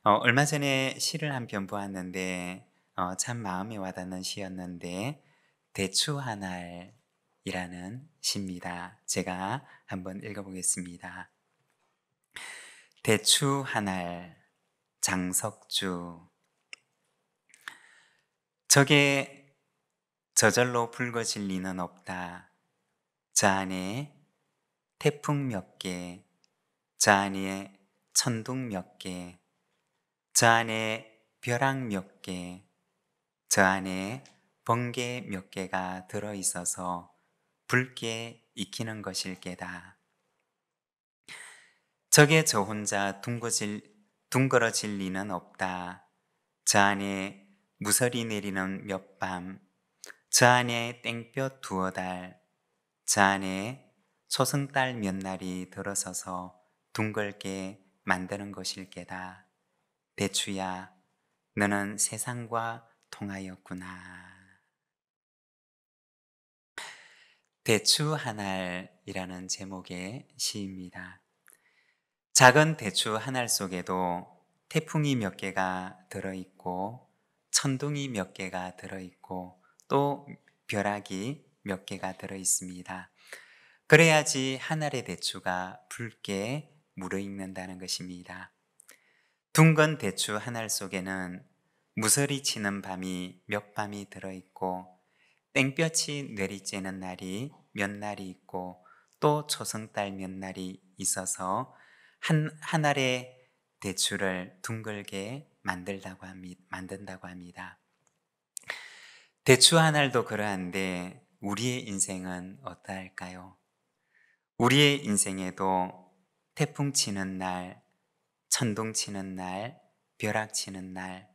얼마 전에 시를 한 편 보았는데 참 마음에 와닿는 시였는데 대추 한 알이라는 시입니다. 제가 한번 읽어보겠습니다. 대추 한 알, 장석주. 저게 저절로 붉어질 리는 없다. 저 안에 태풍 몇 개, 저 안에 천둥 몇 개, 저 안에 벼락 몇 개, 저 안에 번개 몇 개가 들어있어서 붉게 익히는 것일 게다. 저게 저 혼자 둥그러질 리는 없다. 저 안에 무서리 내리는 몇 밤, 저 안에 땡볕 두어 달, 저 안에 초승달 몇 날이 들어서서 둥글게 만드는 것일 게다. 대추야, 너는 세상과 통하였구나. 대추 한 알이라는 제목의 시입니다. 작은 대추 한 알 속에도 태풍이 몇 개가 들어있고 천둥이 몇 개가 들어있고 또 벼락이 몇 개가 들어있습니다. 그래야지 한 알의 대추가 붉게 무르익는다는 것입니다. 둥근 대추 한 알 속에는 무서리 치는 밤이 몇 밤이 들어있고 땡볕이 내리쬐는 날이 몇 날이 있고 또 초승달 몇 날이 있어서 한 알의 대추를 둥글게 만든다고 합니다. 대추 한 알도 그러한데 우리의 인생은 어떠할까요? 우리의 인생에도 태풍 치는 날, 천둥 치는 날, 벼락 치는 날,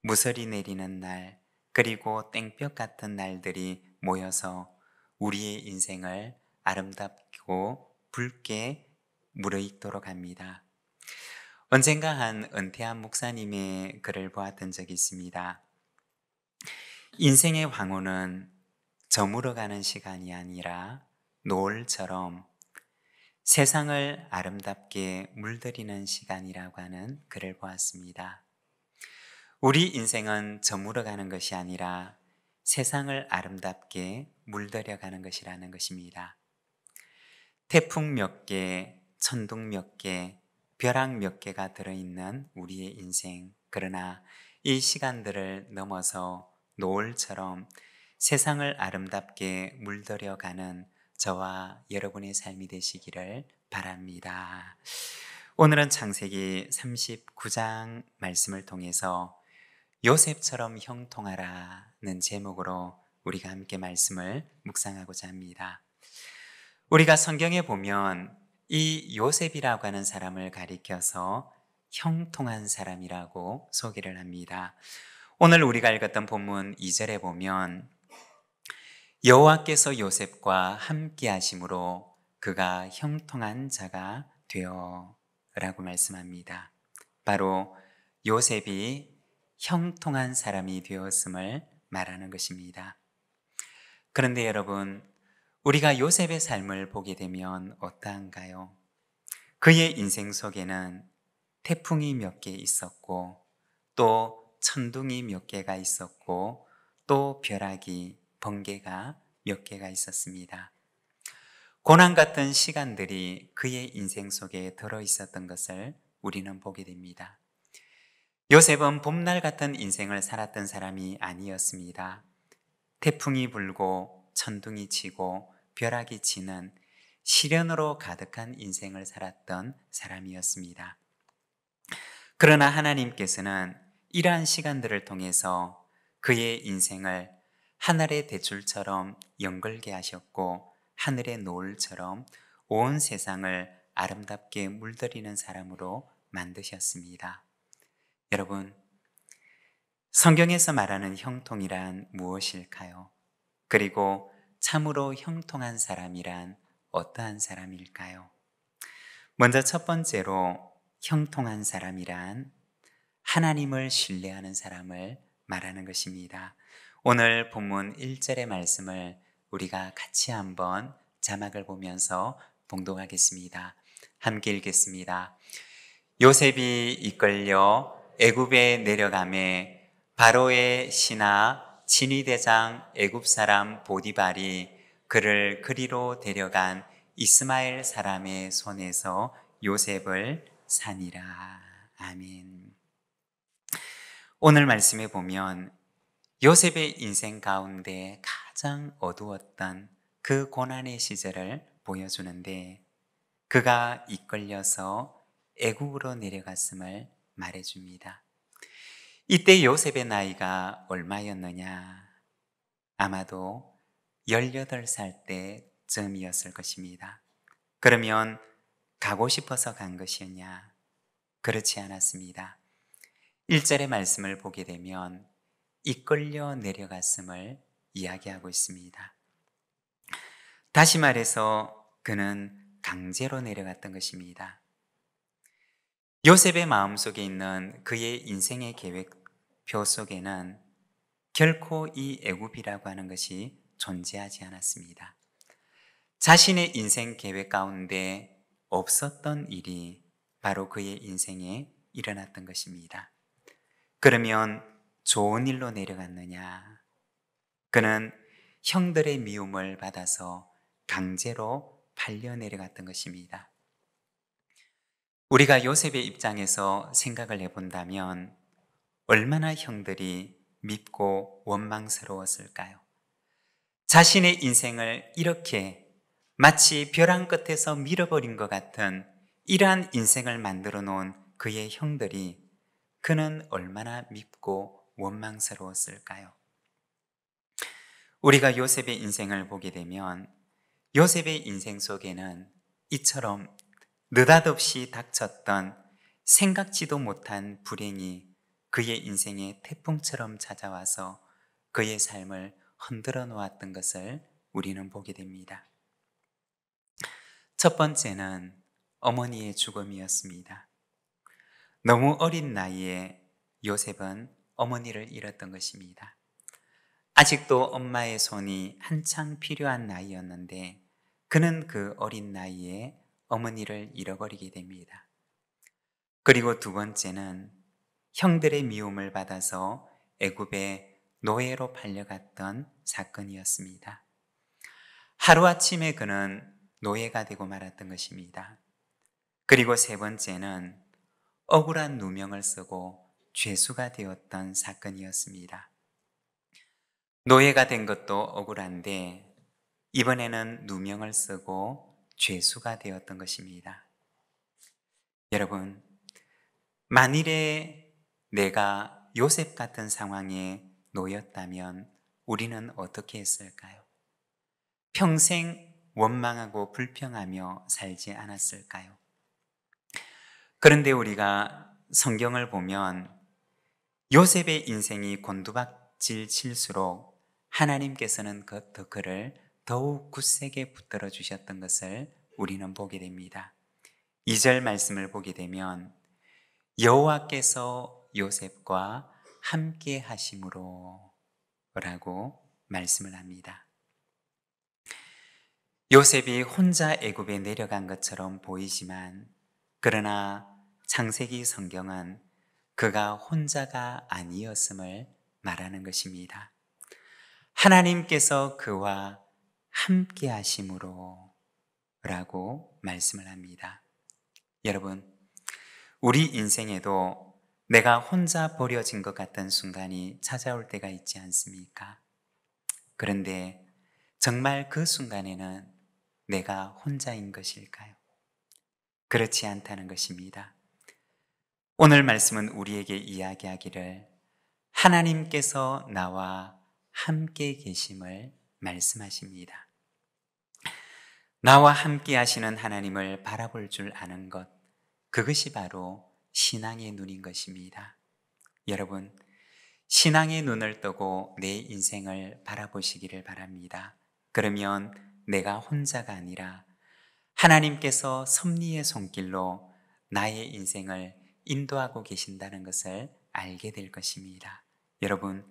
무서리 내리는 날, 그리고 땡볕 같은 날들이 모여서 우리의 인생을 아름답고 붉게 무르익도록 합니다. 언젠가 한 은퇴한 목사님의 글을 보았던 적이 있습니다. 인생의 황혼은 저물어가는 시간이 아니라 노을처럼 세상을 아름답게 물들이는 시간이라고 하는 글을 보았습니다. 우리 인생은 저물어가는 것이 아니라 세상을 아름답게 물들여가는 것이라는 것입니다. 태풍 몇 개, 천둥 몇 개, 벼락 몇 개가 들어있는 우리의 인생. 그러나 이 시간들을 넘어서 노을처럼 세상을 아름답게 물들여가는 저와 여러분의 삶이 되시기를 바랍니다. 오늘은 창세기 39장 말씀을 통해서 요셉처럼 형통하라는 제목으로 우리가 함께 말씀을 묵상하고자 합니다. 우리가 성경에 보면 이 요셉이라고 하는 사람을 가리켜서 형통한 사람이라고 소개를 합니다. 오늘 우리가 읽었던 본문 2절에 보면 여호와께서 요셉과 함께 하심으로 그가 형통한 자가 되어 라고 말씀합니다. 바로 요셉이 형통한 사람이 되었음을 말하는 것입니다. 그런데 여러분, 우리가 요셉의 삶을 보게 되면 어떠한가요? 그의 인생 속에는 태풍이 몇 개 있었고 또 천둥이 몇 개가 있었고 또 벼락이 번개가 몇 개가 있었습니다. 고난 같은 시간들이 그의 인생 속에 들어 있었던 것을 우리는 보게 됩니다. 요셉은 봄날 같은 인생을 살았던 사람이 아니었습니다. 태풍이 불고 천둥이 치고 벼락이 치는 시련으로 가득한 인생을 살았던 사람이었습니다. 그러나 하나님께서는 이러한 시간들을 통해서 그의 인생을 하늘의 대출처럼 연글게 하셨고 하늘의 노을처럼 온 세상을 아름답게 물들이는 사람으로 만드셨습니다. 여러분, 성경에서 말하는 형통이란 무엇일까요? 그리고 참으로 형통한 사람이란 어떠한 사람일까요? 먼저 첫 번째로 형통한 사람이란 하나님을 신뢰하는 사람을 말하는 것입니다. 오늘 본문 1절의 말씀을 우리가 같이 한번 자막을 보면서 봉독하겠습니다. 함께 읽겠습니다. 요셉이 이끌려 애굽에 내려가매 바로의 신하 진위대장 애굽 사람 보디발이 그를 그리로 데려간 이스마엘 사람의 손에서 요셉을 산이라. 아멘. 오늘 말씀에 보면 요셉의 인생 가운데 가장 어두웠던 그 고난의 시절을 보여주는데, 그가 이끌려서 애굽으로 내려갔음을 말해줍니다. 이때 요셉의 나이가 얼마였느냐? 아마도 18살 때쯤이었을 것입니다. 그러면 가고 싶어서 간 것이었냐? 그렇지 않았습니다. 1절의 말씀을 보게 되면 이끌려 내려갔음을 이야기하고 있습니다. 다시 말해서 그는 강제로 내려갔던 것입니다. 요셉의 마음속에 있는 그의 인생의 계획표 속에는 결코 이 애굽이라고 하는 것이 존재하지 않았습니다. 자신의 인생 계획 가운데 없었던 일이 바로 그의 인생에 일어났던 것입니다. 그러면 좋은 일로 내려갔느냐? 그는 형들의 미움을 받아서 강제로 팔려 내려갔던 것입니다. 우리가 요셉의 입장에서 생각을 해본다면 얼마나 형들이 밉고 원망스러웠을까요? 자신의 인생을 이렇게 마치 벼랑 끝에서 밀어버린 것 같은 이러한 인생을 만들어 놓은 그의 형들이 그는 얼마나 밉고 원망스러웠을까요? 우리가 요셉의 인생을 보게 되면 요셉의 인생 속에는 이처럼 느닷없이 닥쳤던 생각지도 못한 불행이 그의 인생에 태풍처럼 찾아와서 그의 삶을 흔들어 놓았던 것을 우리는 보게 됩니다. 첫 번째는 어머니의 죽음이었습니다. 너무 어린 나이에 요셉은 어머니를 잃었던 것입니다. 아직도 엄마의 손이 한창 필요한 나이였는데 그는 그 어린 나이에 어머니를 잃어버리게 됩니다. 그리고 두 번째는 형들의 미움을 받아서 애굽에 노예로 팔려갔던 사건이었습니다. 하루아침에 그는 노예가 되고 말았던 것입니다. 그리고 세 번째는 억울한 누명을 쓰고 죄수가 되었던 사건이었습니다. 노예가 된 것도 억울한데 이번에는 누명을 쓰고 죄수가 되었던 것입니다. 여러분, 만일에 내가 요셉 같은 상황에 놓였다면 우리는 어떻게 했을까요? 평생 원망하고 불평하며 살지 않았을까요? 그런데 우리가 성경을 보면 요셉의 인생이 곤두박질 칠수록 하나님께서는 그를 더욱 굳세게 붙들어 주셨던 것을 우리는 보게 됩니다. 2절 말씀을 보게 되면 여호와께서 요셉과 함께 하심으로 라고 말씀을 합니다. 요셉이 혼자 애굽에 내려간 것처럼 보이지만 그러나 창세기 성경은 그가 혼자가 아니었음을 말하는 것입니다. 하나님께서 그와 함께 하심으로 라고 말씀을 합니다. 여러분, 우리 인생에도 내가 혼자 버려진 것 같은 순간이 찾아올 때가 있지 않습니까? 그런데 정말 그 순간에는 내가 혼자인 것일까요? 그렇지 않다는 것입니다. 오늘 말씀은 우리에게 이야기하기를 하나님께서 나와 함께 계심을 말씀하십니다. 나와 함께 하시는 하나님을 바라볼 줄 아는 것, 그것이 바로 신앙의 눈인 것입니다. 여러분, 신앙의 눈을 뜨고 내 인생을 바라보시기를 바랍니다. 그러면 내가 혼자가 아니라 하나님께서 섭리의 손길로 나의 인생을 인도하고 계신다는 것을 알게 될 것입니다. 여러분,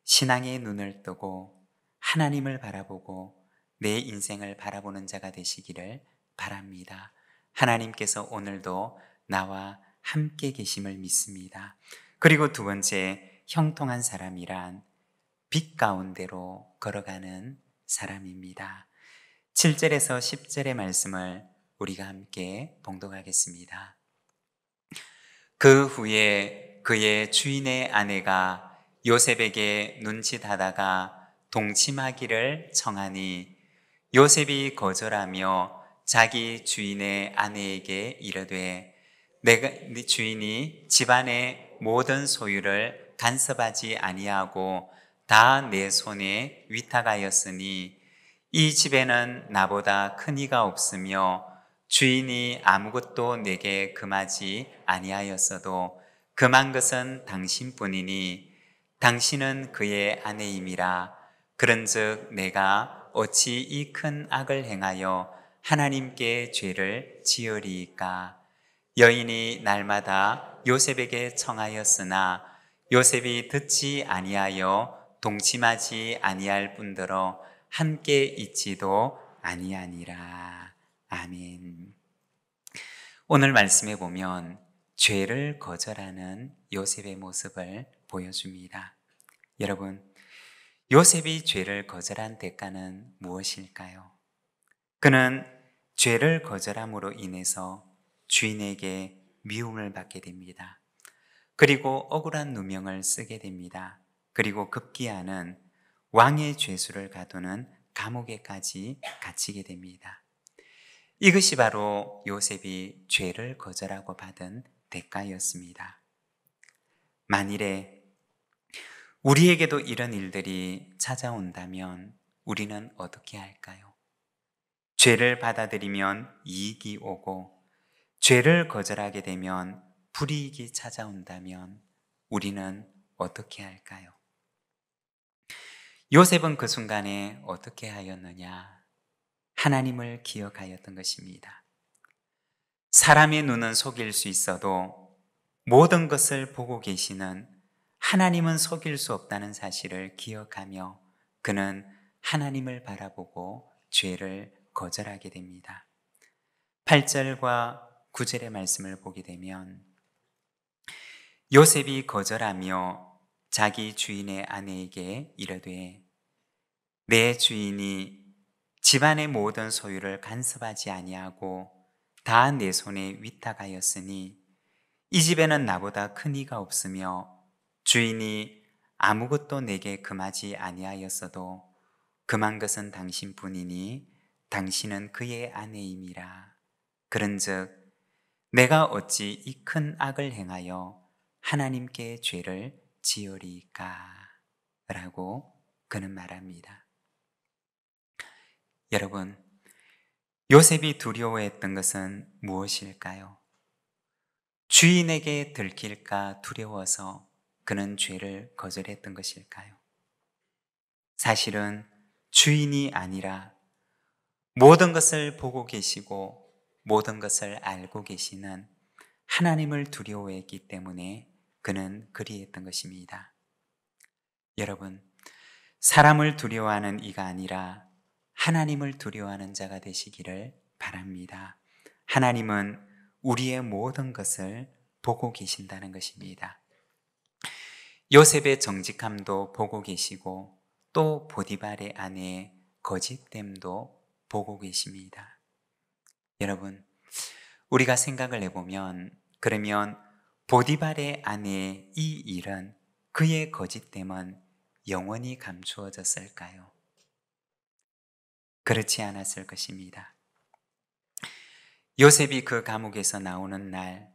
신앙의 눈을 뜨고 하나님을 바라보고 내 인생을 바라보는 자가 되시기를 바랍니다. 하나님께서 오늘도 나와 함께 계심을 믿습니다. 그리고 두 번째, 형통한 사람이란 빛 가운데로 걸어가는 사람입니다. 7절에서 10절의 말씀을 우리가 함께 봉독하겠습니다. 그 후에 그의 주인의 아내가 요셉에게 눈짓하다가 동침하기를 청하니 요셉이 거절하며 자기 주인의 아내에게 이르되 내가 네 주인이 집안의 모든 소유를 간섭하지 아니하고 다 내 손에 위탁하였으니 이 집에는 나보다 큰 이가 없으며 주인이 아무것도 내게 금하지 아니하였어도 금한 것은 당신뿐이니 당신은 그의 아내임이라. 그런즉 내가 어찌 이 큰 악을 행하여 하나님께 죄를 지으리이까. 여인이 날마다 요셉에게 청하였으나 요셉이 듣지 아니하여 동침하지 아니할 뿐더러 함께 있지도 아니하니라. 아멘. 오늘 말씀에 보면 죄를 거절하는 요셉의 모습을 보여줍니다. 여러분, 요셉이 죄를 거절한 대가는 무엇일까요? 그는 죄를 거절함으로 인해서 주인에게 미움을 받게 됩니다. 그리고 억울한 누명을 쓰게 됩니다. 그리고 급기야는 왕의 죄수를 가두는 감옥에까지 갇히게 됩니다. 이것이 바로 요셉이 죄를 거절하고 받은 대가였습니다. 만일에 우리에게도 이런 일들이 찾아온다면 우리는 어떻게 할까요? 죄를 받아들이면 이익이 오고 죄를 거절하게 되면 불이익이 찾아온다면 우리는 어떻게 할까요? 요셉은 그 순간에 어떻게 하였느냐? 하나님을 기억하였던 것입니다. 사람의 눈은 속일 수 있어도 모든 것을 보고 계시는 하나님은 속일 수 없다는 사실을 기억하며 그는 하나님을 바라보고 죄를 거절하게 됩니다. 8절과 9절의 말씀을 보게 되면 요셉이 거절하며 자기 주인의 아내에게 이르되 내 주인이 집안의 모든 소유를 간섭하지 아니하고 다 내 손에 위탁하였으니 이 집에는 나보다 큰 이가 없으며 주인이 아무것도 내게 금하지 아니하였어도 금한 것은 당신뿐이니 당신은 그의 아내임이라. 그런즉 내가 어찌 이 큰 악을 행하여 하나님께 죄를 지으리이까? 라고 그는 말합니다. 여러분, 요셉이 두려워했던 것은 무엇일까요? 주인에게 들킬까 두려워서 그는 죄를 거절했던 것일까요? 사실은 주인이 아니라 모든 것을 보고 계시고 모든 것을 알고 계시는 하나님을 두려워했기 때문에 그는 그리했던 것입니다. 여러분, 사람을 두려워하는 이가 아니라 하나님을 두려워하는 자가 되시기를 바랍니다. 하나님은 우리의 모든 것을 보고 계신다는 것입니다. 요셉의 정직함도 보고 계시고 또 보디발의 아내의 거짓됨도 보고 계십니다. 여러분, 우리가 생각을 해보면 그러면 보디발의 아내의 이 일은 그의 거짓됨은 영원히 감추어졌을까요? 그렇지 않았을 것입니다. 요셉이 그 감옥에서 나오는 날,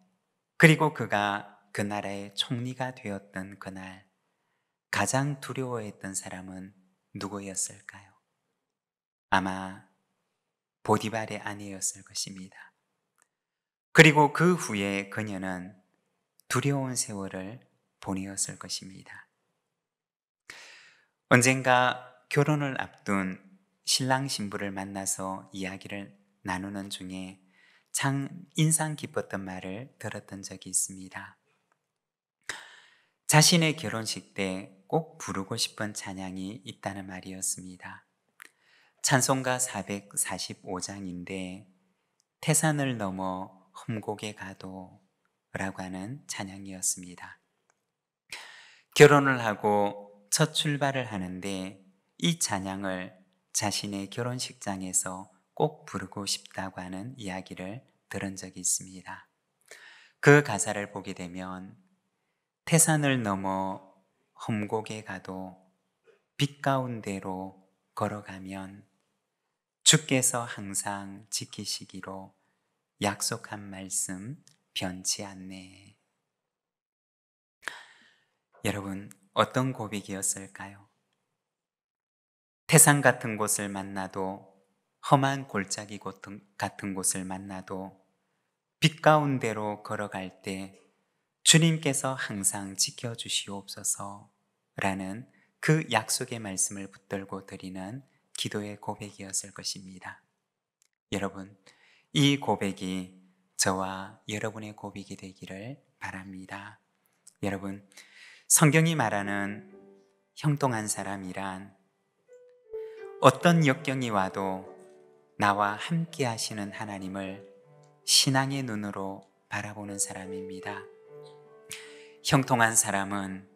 그리고 그가 그 나라의 총리가 되었던 그날, 가장 두려워했던 사람은 누구였을까요? 아마 보디발의 아내였을 것입니다. 그리고 그 후에 그녀는 두려운 세월을 보내었을 것입니다. 언젠가 결혼을 앞둔 신랑 신부를 만나서 이야기를 나누는 중에 참 인상 깊었던 말을 들었던 적이 있습니다. 자신의 결혼식 때 꼭 부르고 싶은 찬양이 있다는 말이었습니다. 찬송가 445장인데 태산을 넘어 험곡에 가도 라고 하는 찬양이었습니다. 결혼을 하고 첫 출발을 하는데 이 찬양을 자신의 결혼식장에서 꼭 부르고 싶다고 하는 이야기를 들은 적이 있습니다. 그 가사를 보게 되면 태산을 넘어 험곡에 가도 빛 가운데로 걸어가면 주께서 항상 지키시기로 약속한 말씀 변치 않네. 여러분, 어떤 고백이었을까요? 태산 같은 곳을 만나도, 험한 골짜기 같은 곳을 만나도 빛 가운데로 걸어갈 때 주님께서 항상 지켜주시옵소서 라는 그 약속의 말씀을 붙들고 드리는 기도의 고백이었을 것입니다. 여러분, 이 고백이 저와 여러분의 고백이 되기를 바랍니다. 여러분, 성경이 말하는 형통한 사람이란 어떤 역경이 와도 나와 함께 하시는 하나님을 신앙의 눈으로 바라보는 사람입니다. 형통한 사람은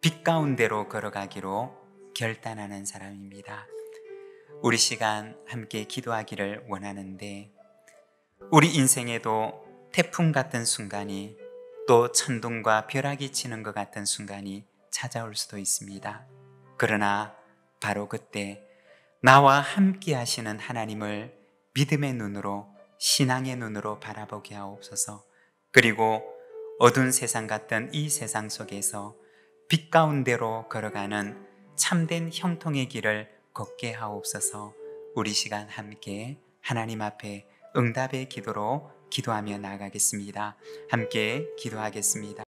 빛 가운데로 걸어가기로 결단하는 사람입니다. 우리 시간 함께 기도하기를 원하는데, 우리 인생에도 태풍 같은 순간이, 또 천둥과 벼락이 치는 것 같은 순간이 찾아올 수도 있습니다. 그러나 바로 그때 나와 함께 하시는 하나님을 믿음의 눈으로, 신앙의 눈으로 바라보게 하옵소서. 그리고 어두운 세상 같은 이 세상 속에서 빛 가운데로 걸어가는 참된 형통의 길을 걷게 하옵소서. 우리 시간 함께 하나님 앞에 응답의 기도로 기도하며 나아가겠습니다. 함께 기도하겠습니다.